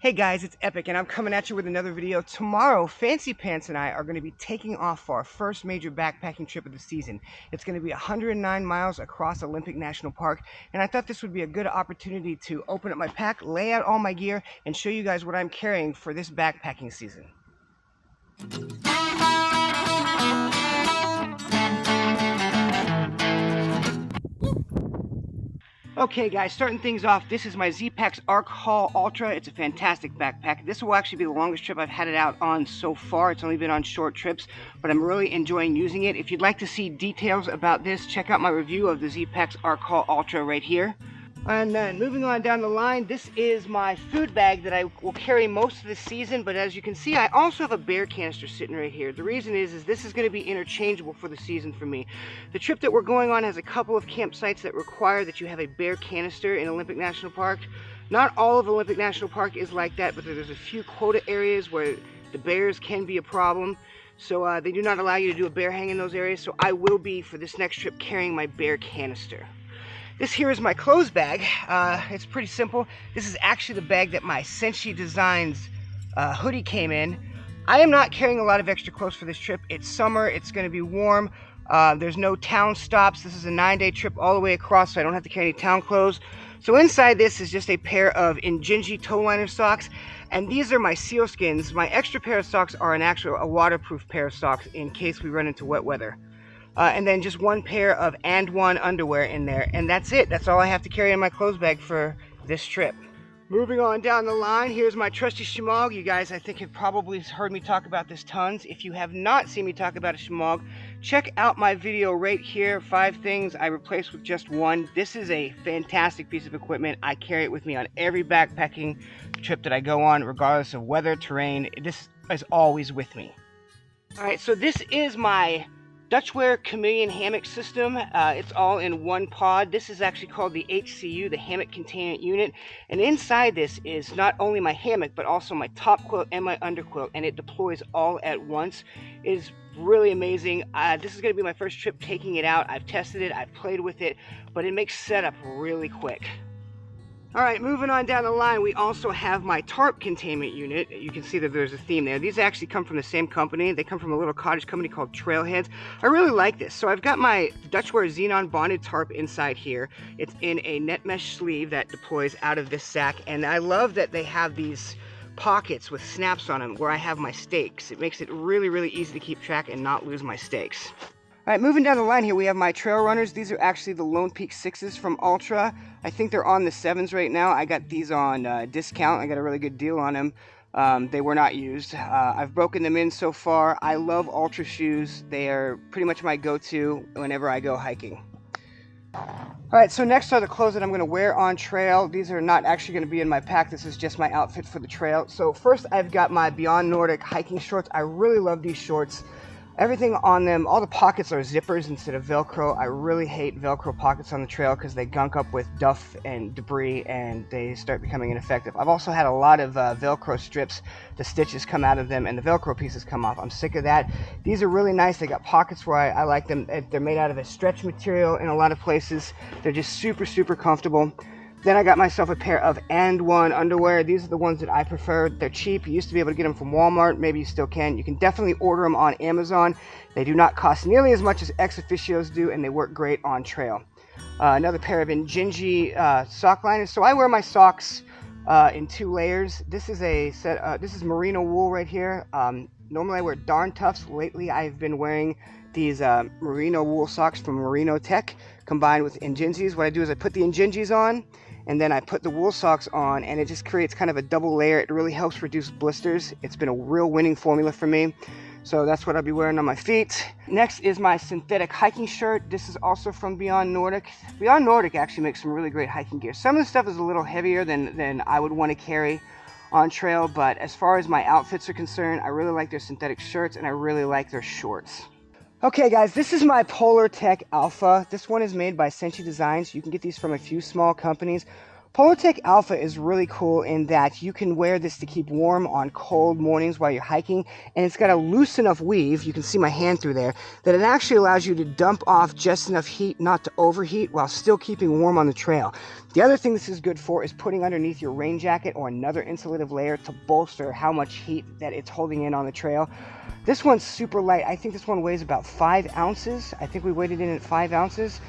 Hey guys, it's Epic and I'm coming at you with another video. Tomorrow, Fancy Pants and I are going to be taking off for our first major backpacking trip of the season. It's going to be 109 miles across Olympic National Park, and I thought this would be a good opportunity to open up my pack, lay out all my gear, and show you guys what I'm carrying for this backpacking season. Okay guys, starting things off, this is my Zpacks Arc Haul Ultra. It's a fantastic backpack. This will actually be the longest trip I've had it out on so far. It's only been on short trips, but I'm really enjoying using it. If you'd like to see details about this, check out my review of the Zpacks Arc Haul Ultra right here. And then moving on down the line, this is my food bag that I will carry most of the season, but as you can see, I also have a bear canister sitting right here. The reason is this is going to be interchangeable for the season for me. The trip that we're going on has a couple of campsites that require that you have a bear canister in Olympic National Park. Not all of Olympic National Park is like that, but there's a few quota areas where the bears can be a problem. So they do not allow you to do a bear hang in those areas, so I will be, for this next trip, carrying my bear canister. This here is my clothes bag. It's pretty simple. This is actually the bag that my Senchi Designs hoodie came in. I am not carrying a lot of extra clothes for this trip. It's summer, it's going to be warm. There's no town stops. This is a 9-day trip all the way across, so I don't have to carry any town clothes. So inside this is just a pair of Injinji toe liner socks, and these are my sealskins. My extra pair of socks are a waterproof pair of socks in case we run into wet weather. And then just one pair of &1 underwear in there, and that's it. That's all I have to carry in my clothes bag for this trip. Moving on down the line, here's my trusty Shemagh. You guys, I think, have probably heard me talk about this tons. If you have not seen me talk about a Shemagh, check out my video right here, 5 things I replaced with just one. This is a fantastic piece of equipment. I carry it with me on every backpacking trip that I go on, regardless of weather, terrain. This is always with me. All right, so this is my Dutchware Chameleon hammock system. It's all in one pod. This is actually called the HCU, the Hammock Containment Unit, and inside this is not only my hammock but also my top quilt and my underquilt, and it deploys all at once. It is really amazing. This is going to be my first trip taking it out. I've tested it, I've played with it, but it makes setup really quick. Alright, moving on down the line, we also have my Tarp containment unit. You can see that there's a theme there. These actually come from the same company. They come from a little cottage company called Trailheadz. I really like this. So I've got my Dutchware Xenon bonded tarp inside here. It's in a net mesh sleeve that deploys out of this sack, and I love that they have these pockets with snaps on them where I have my stakes. It makes it really, really easy to keep track and not lose my stakes. Alright, moving down the line here, we have my trail runners. These are actually the Lone Peak 6s from Ultra. I think they're on the 7s right now. I got these on discount. I got a really good deal on them. They were not used. I've broken them in so far. I love Ultra shoes. They are pretty much my go-to whenever I go hiking. Alright, so next are the clothes that I'm going to wear on trail. These are not actually going to be in my pack. This is just my outfit for the trail. So first I've got my Beyond Nordic hiking shorts. I really love these shorts. Everything on them, all the pockets are zippers instead of Velcro. I really hate Velcro pockets on the trail because they gunk up with duff and debris and they start becoming ineffective. I've also had a lot of Velcro strips, the stitches come out of them and the Velcro pieces come off. I'm sick of that. These are really nice. They got pockets where I like them. They're made out of a stretch material in a lot of places. They're just super, super comfortable. Then I got myself a pair of &1 underwear. These are the ones that I prefer. They're cheap. You used to be able to get them from Walmart. Maybe you still can. You can definitely order them on Amazon. They do not cost nearly as much as Ex Officios do, and they work great on trail. Another pair of Injinji sock liners. So I wear my socks in 2 layers. This is a set. This is merino wool right here. Normally I wear Darn Toughs. Lately I've been wearing these merino wool socks from Merino.Tech combined with Injinjis. What I do is I put the Injinjis on, and then I put the wool socks on, and it just creates kind of a double layer. It really helps reduce blisters. It's been a real winning formula for me. So that's what I'll be wearing on my feet. Next is my synthetic hiking shirt. This is also from Beyond Nordic. Beyond Nordic actually makes some really great hiking gear. Some of the stuff is a little heavier than I would want to carry on trail, but as far as my outfits are concerned, I really like their synthetic shirts and I really like their shorts. Okay guys, this is my BoglerCo Alpha. This one is made by Senchi Designs. You can get these from a few small companies, Polartec Alpha is really cool in that you can wear this to keep warm on cold mornings while you're hiking, and it's got a loose enough weave, you can see my hand through there, that it actually allows you to dump off just enough heat not to overheat while still keeping warm on the trail. The other thing this is good for is putting underneath your rain jacket or another insulative layer to bolster how much heat that it's holding in on the trail. This one's super light. I think this one weighs about 5 ounces. I think we weighed it in at 5 ounces.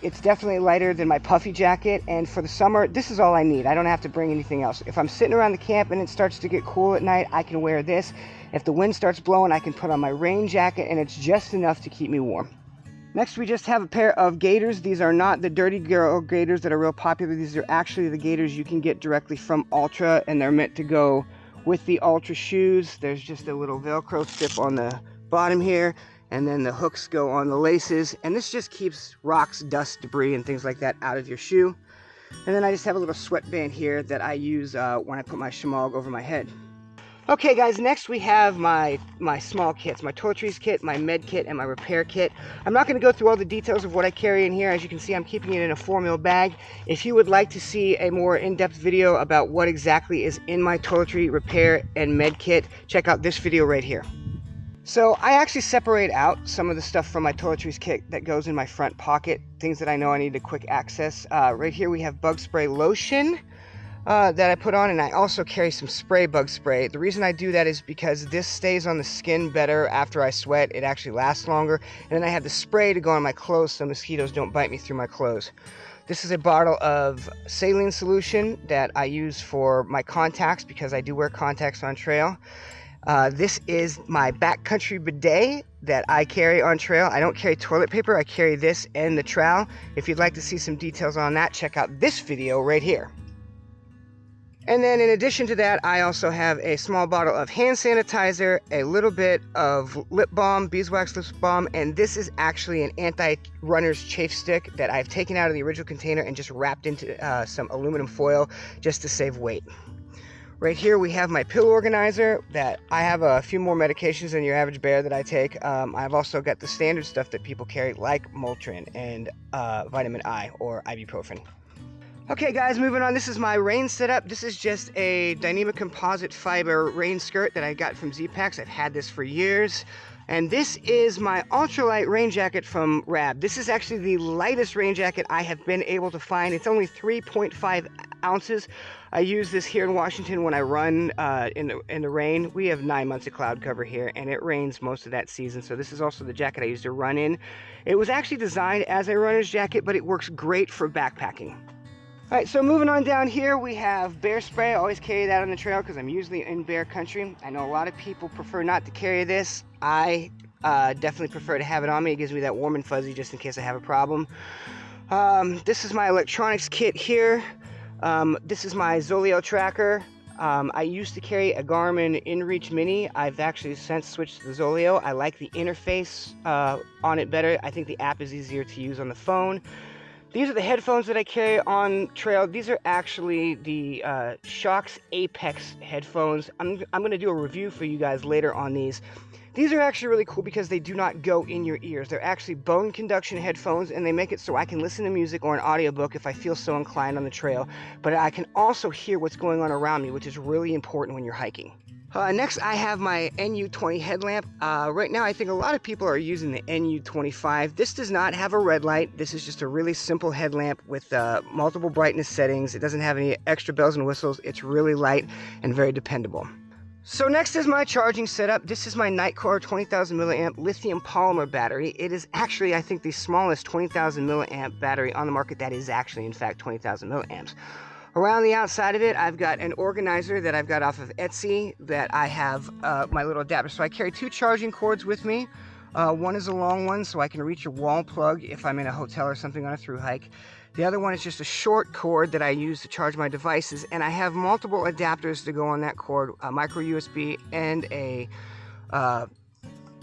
It's definitely lighter than my puffy jacket, and for the summer, this is all I need. I don't have to bring anything else. If I'm sitting around the camp and it starts to get cool at night, I can wear this. If the wind starts blowing, I can put on my rain jacket, and it's just enough to keep me warm. Next, we just have a pair of gaiters. These are not the dirty girl gaiters that are real popular. These are actually the gaiters you can get directly from Altra, and they're meant to go with the Altra shoes. There's just a little Velcro tip on the bottom here, and then the hooks go on the laces, and this just keeps rocks, dust, debris, and things like that out of your shoe. And then I just have a little sweatband here that I use when I put my Shemagh over my head. Okay guys, next we have my small kits, my toiletries kit, my med kit, and my repair kit. I'm not going to go through all the details of what I carry in here. As you can see, I'm keeping it in a 4 mil bag. If you would like to see a more in-depth video about what exactly is in my toiletry, repair, and med kit, check out this video right here. So I actually separate out some of the stuff from my toiletries kit that goes in my front pocket, things that I know I need a quick access. Right here we have bug spray lotion that I put on, and I also carry some spray bug spray. The reason I do that is because this stays on the skin better after I sweat. It actually lasts longer. And then I have the spray to go on my clothes so mosquitoes don't bite me through my clothes. This is a bottle of saline solution that I use for my contacts because I do wear contacts on trail. This is my backcountry bidet that I carry on trail. I don't carry toilet paper, I carry this and the trowel. If you'd like to see some details on that, check out this video right here. And then in addition to that, I also have a small bottle of hand sanitizer, a little bit of lip balm, beeswax lip balm, and this is actually an anti-runner's chafe stick that I've taken out of the original container and just wrapped into some aluminum foil just to save weight. Right here we have my pill organizer that I have a few more medications than your average bear that I take. I've also got the standard stuff that people carry like Motrin and vitamin I or ibuprofen. Okay guys, moving on. This is my rain setup. This is just a Dyneema composite fiber rain skirt that I got from Zpacks. I've had this for years. And this is my ultralight rain jacket from Rab. This is actually the lightest rain jacket I have been able to find. It's only 3.5 ounces. I use this here in Washington when I run in the rain. We have 9 months of cloud cover here, and it rains most of that season. So this is also the jacket I use to run in. It was actually designed as a runner's jacket, but it works great for backpacking. All right, so moving on down here, we have bear spray. I always carry that on the trail because I'm usually in bear country. I know a lot of people prefer not to carry this. I definitely prefer to have it on me. It gives me that warm and fuzzy just in case I have a problem. This is my electronics kit here. This is my Zoleo tracker. I used to carry a Garmin InReach Mini. I've actually since switched to the Zoleo. I like the interface on it better. I think the app is easier to use on the phone. These are the headphones that I carry on trail. These are actually the Shocks Apex headphones. I'm going to do a review for you guys later on these. These are actually really cool because they do not go in your ears. They're actually bone conduction headphones, and they make it so I can listen to music or an audiobook if I feel so inclined on the trail. But I can also hear what's going on around me, which is really important when you're hiking. Next, I have my NU20 headlamp. Right now, I think a lot of people are using the NU25. This does not have a red light. This is just a really simple headlamp with multiple brightness settings. It doesn't have any extra bells and whistles. It's really light and very dependable. So next is my charging setup. This is my Nitecore 20,000 milliamp lithium polymer battery. It is actually, I think, the smallest 20,000 milliamp battery on the market that is actually, in fact, 20,000 milliamps. Around the outside of it, I've got an organizer that I've got off of Etsy that I have my little adapter. So I carry 2 charging cords with me. One is a long one so I can reach a wall plug if I'm in a hotel or something on a through hike. The other one is just a short cord that I use to charge my devices, and I have multiple adapters to go on that cord, a micro USB and a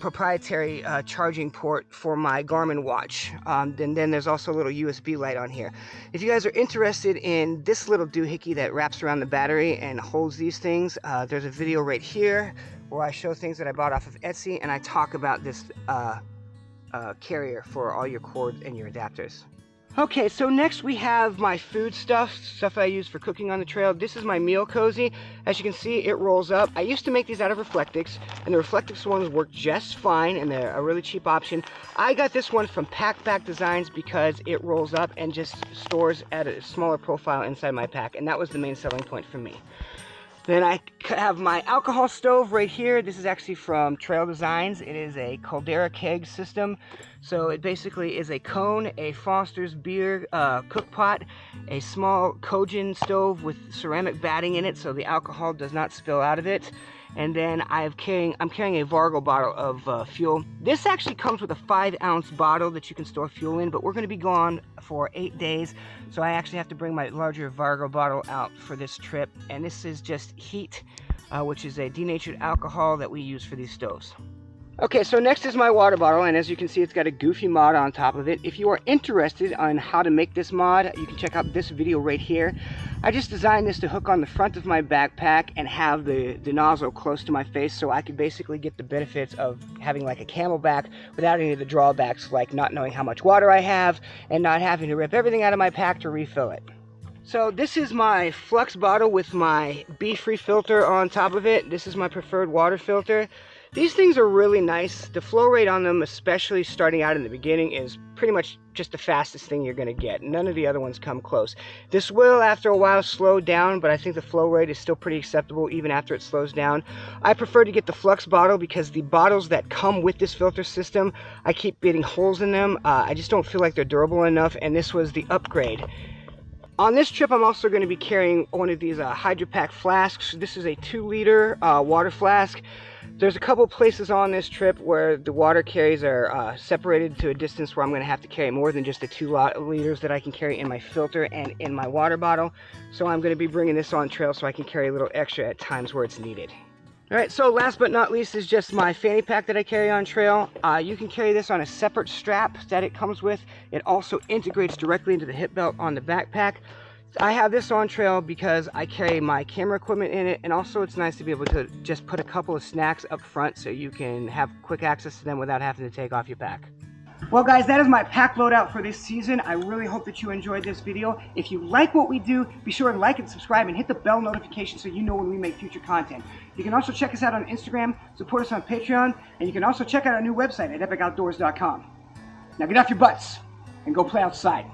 proprietary charging port for my Garmin watch. And then there's also a little USB light on here. If you guys are interested in this little doohickey that wraps around the battery and holds these things, there's a video right here where I show things that I bought off of Etsy, and I talk about this carrier for all your cords and your adapters. Okay, so next we have my food stuff I use for cooking on the trail. This is my meal cozy. As you can see, it rolls up. I used to make these out of Reflectix, and the Reflectix ones work just fine, and they're a really cheap option. I got this one from PackBack Designs because it rolls up and just stores at a smaller profile inside my pack, and that was the main selling point for me. Then I have my alcohol stove right here. This is actually from Trail Designs. It is a Caldera keg system. So it basically is a cone, a Foster's beer cook pot, a small Kojin stove with ceramic batting in it so the alcohol does not spill out of it. And then I'm carrying a Vargo bottle of fuel. This actually comes with a 5-ounce bottle that you can store fuel in, but we're going to be gone for 8 days, so I actually have to bring my larger Vargo bottle out for this trip. And this is just heat, which is a denatured alcohol that we use for these stoves. Okay, so next is my water bottle, and as you can see, it's got a goofy mod on top of it. If you are interested on how to make this mod, you can check out this video right here. I just designed this to hook on the front of my backpack and have the nozzle close to my face, so I could basically get the benefits of having like a Camelback without any of the drawbacks, like not knowing how much water I have and not having to rip everything out of my pack to refill it. So this is my Flux bottle with my Befree filter on top of it. This is my preferred water filter. These things are really nice. The flow rate on them, especially starting out in the beginning, is pretty much just the fastest thing you're going to get. None of the other ones come close. This will, after a while, slow down, but I think the flow rate is still pretty acceptable even after it slows down. I prefer to get the Flux bottle because the bottles that come with this filter system, I keep getting holes in them. I just don't feel like they're durable enough, and this was the upgrade. On this trip, I'm also going to be carrying one of these Hydrapak flasks. This is a 2-liter water flask. There's a couple places on this trip where the water carries are separated to a distance where I'm going to have to carry more than just the 2 liters that I can carry in my filter and in my water bottle. So I'm going to be bringing this on trail so I can carry a little extra at times where it's needed. Alright, so last but not least is just my fanny pack that I carry on trail. You can carry this on a separate strap that it comes with. It also integrates directly into the hip belt on the backpack. I have this on trail because I carry my camera equipment in it, and also it's nice to be able to just put a couple of snacks up front so you can have quick access to them without having to take off your pack. Well guys, that is my pack loadout for this season. I really hope that you enjoyed this video. If you like what we do, be sure to like and subscribe and hit the bell notification so you know when we make future content. You can also check us out on Instagram, support us on Patreon, and you can also check out our new website at epicoutdoors.com. Now get off your butts and go play outside.